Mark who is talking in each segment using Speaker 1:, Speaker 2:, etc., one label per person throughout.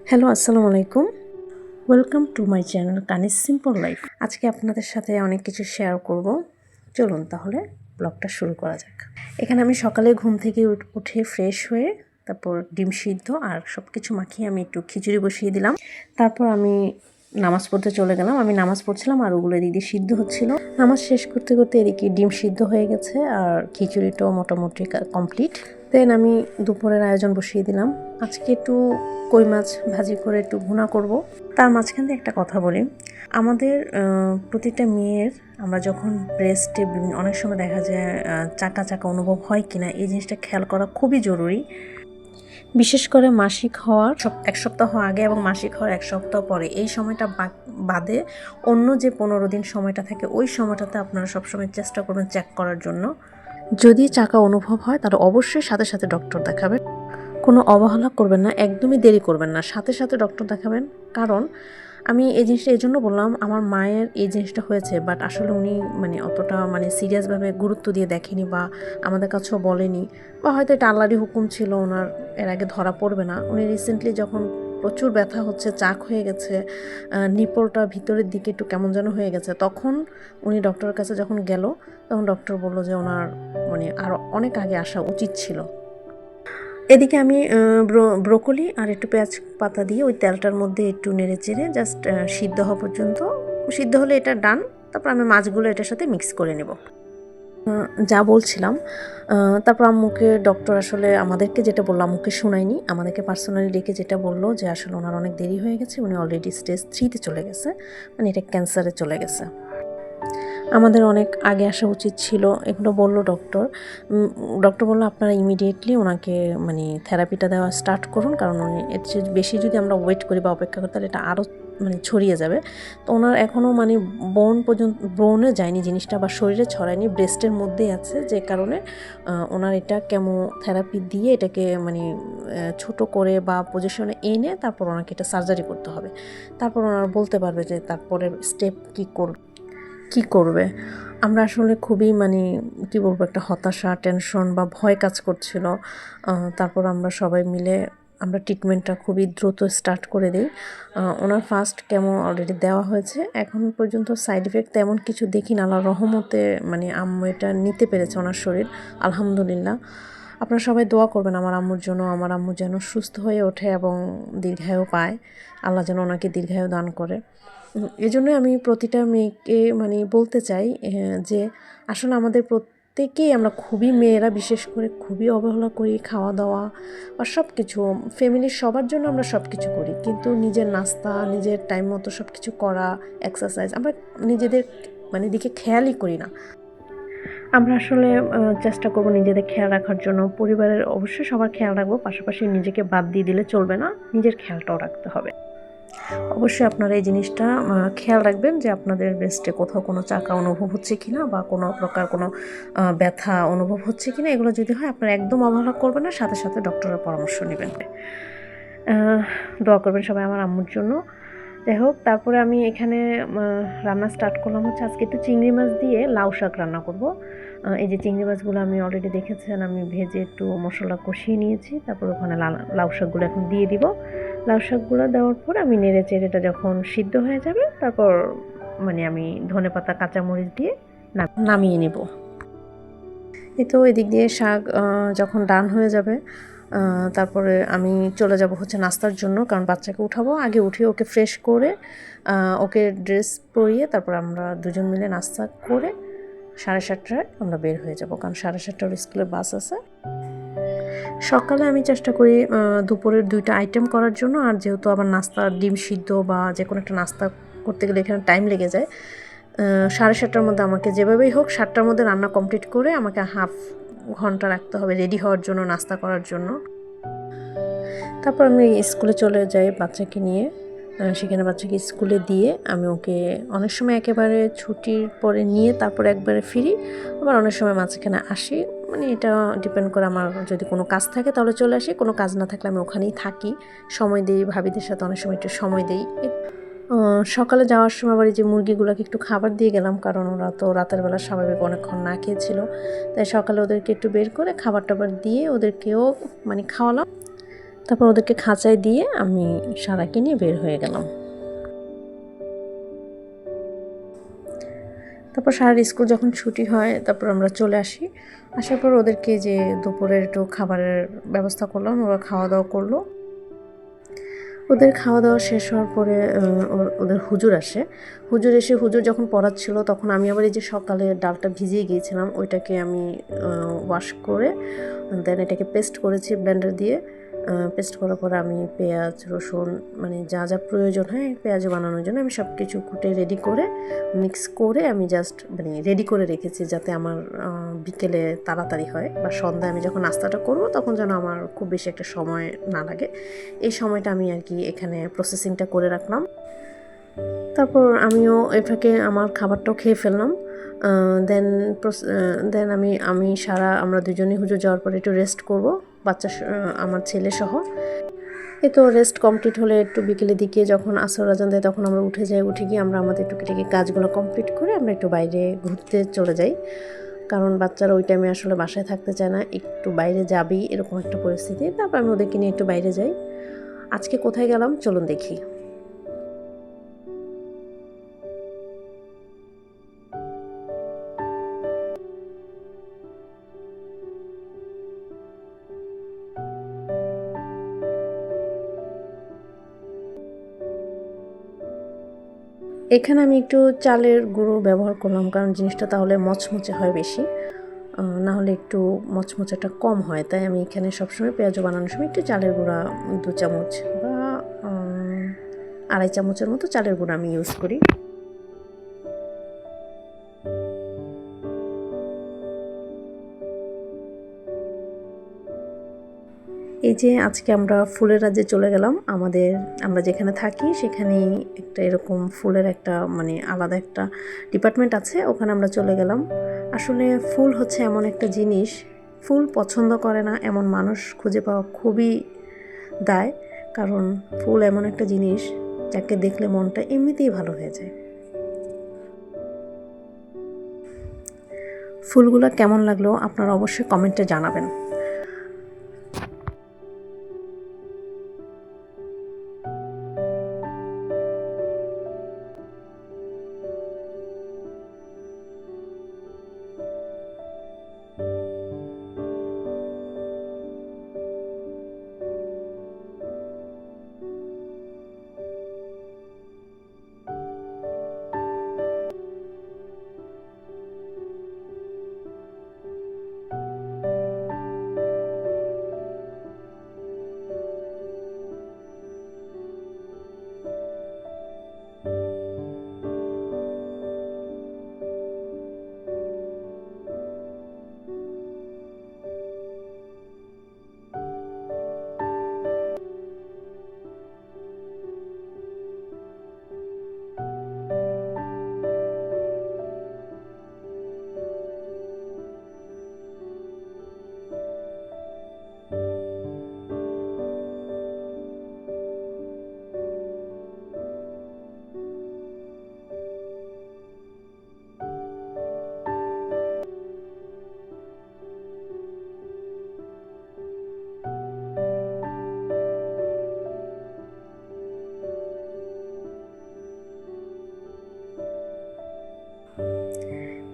Speaker 1: Hello, আসসালামু আলাইকুম। Welcome to my channel Kaniz simple life. আজকে আপনাদের সাথে অনেক কিছু শেয়ার করব। চলুন তাহলে ব্লগটা শুরু করা যাক। এখানে আমি সকালে ঘুম থেকে উঠে ফ্রেশ হয়ে তারপর ডিম সিদ্ধ আর সব কিছু মাখিয়ে আমি একটু খিচুড়ি বসিয়ে দিলাম। তারপর আমি নামাজ পড়তে চলে গেলাম। আমি নামাজ পড়ছিলাম আর ওগুলো এদিক দিয়ে সিদ্ধ হচ্ছিল। নামাজ শেষ করতে করতে এদিকে ডিম সিদ্ধ হয়ে গেছে আর খিচুড়িটাও মোটামুটি কমপ্লিট। দেন আমি দুপুরের আয়োজন বসিয়ে দিলাম। আজকে একটু কই মাছ ভাজি করে একটু ভুনা করব। তার মাঝখান দিয়ে একটা কথা বলি, আমাদের প্রতিটা মেয়ের আমরা যখন ব্রেস্টে অনেক সময় দেখা যায় চাকা চাকা অনুভব হয় কিনা, এই জিনিসটা খেয়াল করা খুবই জরুরি। বিশেষ করে মাসিক হওয়ার এক সপ্তাহ আগে এবং মাসিক হওয়ার এক সপ্তাহ পরে, এই সময়টা বাদে অন্য যে 15 দিন সময়টা থাকে, ওই সময়টাতে আপনারা সবসময় চেষ্টা করবেন চেক করার জন্য। যদি চাকা অনুভব হয় তাহলে অবশ্যই সাথে সাথে ডক্টর দেখাবেন। কোনো অবহেলা করবেন না, একদমই দেরি করবেন না, সাথে সাথে ডক্টর দেখাবেন। কারণ আমি এই জিনিসটা এই জন্য বললাম, আমার মায়ের এই জিনিসটা হয়েছে, বাট আসলে উনি অতটা সিরিয়াসভাবে গুরুত্ব দিয়ে দেখেনি বা আমাদের কাছেও বলেনি, বা হয়তো এটা আল্লাহরই হুকুম ছিল, ওনার এর আগে ধরা পড়বে না। উনি রিসেন্টলি যখন প্রচুর ব্যথা হচ্ছে, চাক হয়ে গেছে, নিপলটা ভিতরের দিকে একটু কেমন যেন হয়ে গেছে, তখন উনি ডক্টরের কাছে যখন গেল, তখন ডক্টর বলল যে ওনার আরও অনেক আগে আসা উচিত ছিল। এদিকে আমি ব্রোকলি আর একটু পেঁয়াজ পাতা দিয়ে ওই তেলটার মধ্যে একটু নেড়ে চেড়ে জাস্ট সিদ্ধ হওয়া পর্যন্ত, সিদ্ধ হলে এটা ডান। তারপর আমি মাছগুলো এটার সাথে মিক্স করে নেব। যা বলছিলাম, তারপর আম্মুকে ডক্টর আসলে আমাদেরকে যেটা বললো, আম্মুকে শোনায়নি, আমাদেরকে পার্সোনালি ডেকে যেটা বললো যে আসলে ওনার অনেক দেরি হয়ে গেছে, উনি অলরেডি স্টেজ 3-তে চলে গেছে, এটা ক্যান্সারে চলে গেছে। আমাদের অনেক আগে আসা উচিত ছিল, এগুলো বললো ডক্টর। ডক্টর বললো আপনারা ইমিডিয়েটলি ওনাকে থেরাপিটা দেওয়া স্টার্ট করুন, কারণ উনি এর চেয়ে বেশি যদি আমরা ওয়েট করি বা অপেক্ষা করি তাহলে এটা আরও ছড়িয়ে যাবে। তো ওনার এখনও বোনে যায়নি জিনিসটা, বা শরীরে ছড়ায়নি, ব্রেস্টের মধ্যেই আছে, যে কারণে ওনার এটা কেমোথেরাপি দিয়ে এটাকে ছোট করে বা পজিশনে এনে তারপর ওনাকে এটা সার্জারি করতে হবে। তারপর ওনারা বলতে পারবে যে তারপরে স্টেপ কি করবে। আমরা আসলে খুবই কি বলবো, একটা হতাশা, টেনশন বা ভয় কাজ করছিল। তারপর আমরা সবাই মিলে আমরা ট্রিটমেন্টটা খুবই দ্রুত স্টার্ট করে দিই। ওনার ফার্স্ট কেমো অলরেডি দেওয়া হয়েছে, এখন পর্যন্ত সাইড এফেক্ট তেমন কিছু দেখি না, আল্লাহর রহমতে আম্মু এটা নিতে পেরেছে ওনার শরীর, আলহামদুলিল্লাহ। আপনারা সবাই দোয়া করবেন আমার আম্মুর জন্য, আমার আম্মু যেন সুস্থ হয়ে ওঠে এবং দীর্ঘায়ু পায়, আল্লাহ যেন ওনাকে দীর্ঘায়ু দান করে। এই জন্যই আমি প্রতিটা মেয়েকে বলতে চাই যে আসলে আমাদের প্রত্যেকেই, আমরা খুবই মেয়েরা বিশেষ করে খুবই অবহেলা করি, খাওয়া দাওয়া বা সব কিছু, ফ্যামিলির সবার জন্য আমরা সব কিছু করি, কিন্তু নিজের নাস্তা, নিজের টাইম মতো সব কিছু করা, এক্সারসাইজ, আমরা নিজেদের দিকে খেয়ালই করি না। আমরা আসলে চেষ্টা করব নিজেদের খেয়াল রাখার জন্য, পরিবারের অবশ্যই সবার খেয়াল রাখবো, পাশাপাশি নিজেকে বাদ দিয়ে দিলে চলবে না, নিজের খেয়ালটাও রাখতে হবে। অবশ্যই আপনারা এই জিনিসটা খেয়াল রাখবেন যে আপনাদের ব্রেস্টে কোথাও কোনো চাকা অনুভব হচ্ছে কিনা বা কোনো প্রকার কোনো ব্যথা অনুভব হচ্ছে কিনা, এগুলো যদি হয় আপনারা একদম অবহেলা করবেন না, সাথে সাথে ডক্টরের পরামর্শ নেবেন। দোয়া করবেন সবাই আমার আম্মুর জন্য। যাই হোক, তারপরে আমি এখানে রান্না স্টার্ট করলাম হচ্ছে আজকে একটু চিংড়ি মাছ দিয়ে লাউ শাক রান্না করব। এই যে চিংড়ি মাছগুলো আমি অলরেডি দেখেছেন, আমি ভেজে একটু মশলা কষিয়ে নিয়েছি, তারপর ওখানে লাউ শাকগুলো এখন দিয়ে দিব। লাউ শাকগুলো দেওয়ার পর আমি নেড়ে চেড়েটা যখন সিদ্ধ হয়ে যাবে, তারপর আমি ধনেপাতা কাঁচামরিচ দিয়ে নামিয়ে নেব। এই তো এদিক দিয়ে শাক যখন ডান হয়ে যাবে, তারপরে আমি চলে যাব হচ্ছে নাস্তার জন্য, কারণ বাচ্চাকে উঠাবো, আগে উঠিয়ে ওকে ফ্রেশ করে ওকে ড্রেস পরিয়ে তারপর আমরা দুজন মিলে নাস্তা করে 7:30টায় আমরা বের হয়ে যাব, কারণ 7:30টার স্কুলে বাস আছে। সকালে আমি চেষ্টা করি দুপুরের 2টা আইটেম করার জন্য, আর যেহেতু আবার নাস্তা ডিম সিদ্ধ বা যে কোনো একটা নাস্তা করতে গেলে এখানে টাইম লেগে যায়, 7:30টার মধ্যে আমাকে যেভাবেই হোক 7টার মধ্যে রান্না কমপ্লিট করে আমাকে হাফ ঘন্টা রাখতে হবে রেডি হওয়ার জন্য, নাস্তা করার জন্য। তারপর আমি স্কুলে চলে যাই বাচ্চাকে নিয়ে, সেখানে বাচ্চাকে স্কুলে দিয়ে আমি ওকে অনেক সময় একেবারে ছুটির পরে নিয়ে তারপর একবারে ফিরি, আবার অনেক সময় মাঝখানে আসি, এটা ডিপেন্ড করে, আমার যদি কোনো কাজ থাকে তাহলে চলে আসি, কোনো কাজ না থাকলে আমি ওখানেই থাকি, সময় দিই, ভাবিদের সাথে অনেক সময় একটু সময় দিই। সকালে যাওয়ার সময় আবার এই যে মুরগিগুলোকে একটু খাবার দিয়ে গেলাম, কারণ ওরা তো রাতের বেলা স্বাভাবিক অনেকক্ষণ না খেয়েছিল, তাই সকালে ওদেরকে একটু বের করে খাবার টাবার দিয়ে ওদেরকেও খাওয়ালাম। তারপর ওদেরকে খাঁচায় দিয়ে আমি সারাকে নিয়ে বের হয়ে গেলাম। তারপর সারার স্কুল যখন ছুটি হয় তারপর আমরা চলে আসি। আসার পর ওদেরকে যে দুপুরের একটু খাবারের ব্যবস্থা করলাম, ওরা খাওয়া দাওয়া করলো। ওদের খাওয়া দাওয়া শেষ হওয়ার পরে ওদের হুজুর আসে। হুজুর এসে হুজুর যখন পড়াচ্ছিল তখন আমি আবার এই যে সকালে ডালটা ভিজিয়ে গিয়েছিলাম ওইটাকে আমি ওয়াশ করে দেন এটাকে পেস্ট করেছি ব্লেন্ডার দিয়ে। পেস্ট করার পরে আমি পেঁয়াজ রসুন মানে যা যা প্রয়োজন হয় পেঁয়াজ বানানোর জন্য আমি সব কিছু কুটে রেডি করে মিক্স করে আমি জাস্ট মানে রেডি করে রেখেছি, যাতে আমার বিকেলে তাড়াতাড়ি হয় বা সন্ধ্যায় আমি যখন নাস্তাটা করব তখন যেন আমার খুব বেশি একটা সময় না লাগে। এই সময়টা আমি আর কি এখানে প্রসেসিংটা করে রাখলাম। তারপর আমিও এটাকে আমার খাবারটাও খেয়ে ফেললাম। দেন আমি সারা আমরা দুজনেই হুজুর যাওয়ার পরে একটু রেস্ট করব, আমার ছেলে সহ। এই তো রেস্ট কমপ্লিট হলে একটু বিকেলের দিকে যখন আসর আজান দেয় তখন আমরা উঠে যাই। উঠে গিয়ে আমরা আমাদের টুকিটাকি কাজগুলো কমপ্লিট করে আমরা একটু বাইরে ঘুরতে চলে যাই, কারণ বাচ্চারা ওই টাইমে আসলে বাসায় থাকতে চায় না, একটু বাইরে যাবেই এরকম একটা পরিস্থিতি। তারপর আমি ওদেরকে নিয়ে একটু বাইরে যাই। আজকে কোথায় গেলাম চলুন দেখি। এখানে আমি একটু চালের গুঁড়ো ব্যবহার করলাম, কারণ জিনিসটা তাহলে মচমচে হয় বেশি, না হলে একটু মচমচেটা কম হয়। তাই আমি এখানে সবসময় পেঁয়াজু বানানোর সময় একটু চালের গুঁড়া 2 চামচ বা 2.5 চামচের মতো চালের গুঁড়া আমি ইউজ করি। এই যে আজকে আমরা ফুলের রাজ্যে চলে গেলাম। আমরা যেখানে থাকি সেখানেই একটা এরকম ফুলের একটা মানে আলাদা একটা ডিপার্টমেন্ট আছে, ওখানে আমরা চলে গেলাম। আসলে ফুল হচ্ছে এমন একটা জিনিস, ফুল পছন্দ করে না এমন মানুষ খুঁজে পাওয়া খুবই দায়, কারণ ফুল এমন একটা জিনিস যাকে দেখলে মনটা এমনিতেই ভালো হয়ে যায়। ফুলগুলো কেমন লাগলো আপনারা অবশ্যই কমেন্টে জানাবেন।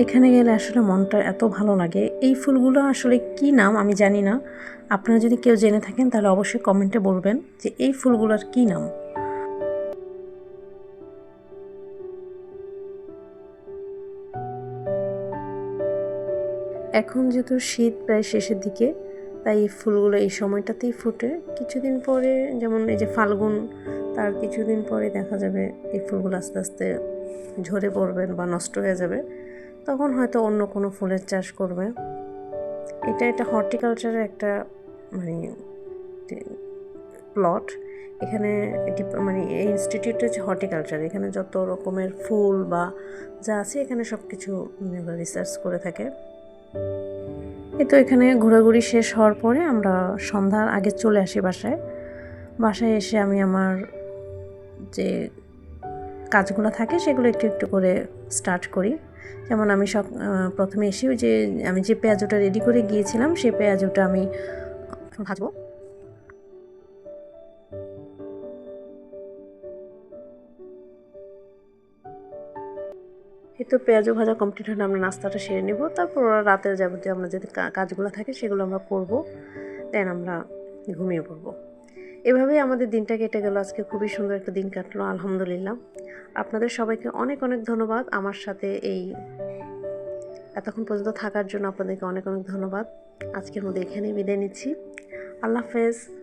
Speaker 1: এখানে গেলে আসলে মনটা এত ভালো লাগে। এই ফুলগুলো আসলে কি নাম আমি জানি না, আপনারা যদি কেউ জেনে থাকেন তাহলে অবশ্যই কমেন্টে বলবেন যে এই ফুলগুলোর কি নাম। এখন যেহেতু শীত প্রায় শেষের দিকে, তাই এই ফুলগুলো এই সময়টাতেই ফুটে। কিছুদিন পরে যেমন এই যে ফাল্গুন, তার কিছুদিন পরে দেখা যাবে এই ফুলগুলো আস্তে আস্তে ঝরে পড়বেন বা নষ্ট হয়ে যাবে, তখন হয়তো অন্য কোনো ফুলের চাষ করবে। এটা হর্টিকালচারের একটা মানে প্লট। এখানে এটি মানে এই ইনস্টিটিউটটা হচ্ছে হর্টিকালচার, এখানে যত রকমের ফুল বা যা আছে এখানে সব কিছু রিসার্চ করে থাকে। এই তো এখানে ঘোরাঘুরি শেষ হওয়ার পরে আমরা সন্ধ্যার আগে চলে আসি বাসায় এসে আমি আমার যে কাজগুলো থাকে সেগুলো একটু একটু করে স্টার্ট করি। যেমন আমি প্রথমে এসে ওই যে আমি যে পেঁয়াজুটা রেডি করে গিয়েছিলাম সেই পেঁয়াজুটা আমি ভাজবো। এই তো পেঁয়াজু ভাজা কমপ্লিট হলে আমরা নাস্তাটা সেরে নেব, তারপর রাতের যাবতীয় আমরা যদি কাজগুলো থাকে সেগুলো আমরা করব, দেন আমরা ঘুমিয়ে পড়বো। এভাবেই আমাদের দিনটা কেটে গেল। আজকে খুবই সুন্দর একটা দিন কাটলো আলহামদুলিল্লাহ। আপনাদের সবাইকে অনেক অনেক ধন্যবাদ আমার সাথে এই এতক্ষণ পর্যন্ত থাকার জন্য। আপনাদেরকে অনেক অনেক ধন্যবাদ। আজকের মধ্যে এখানেই বিদায় নিচ্ছি। আল্লাহ হাফেজ।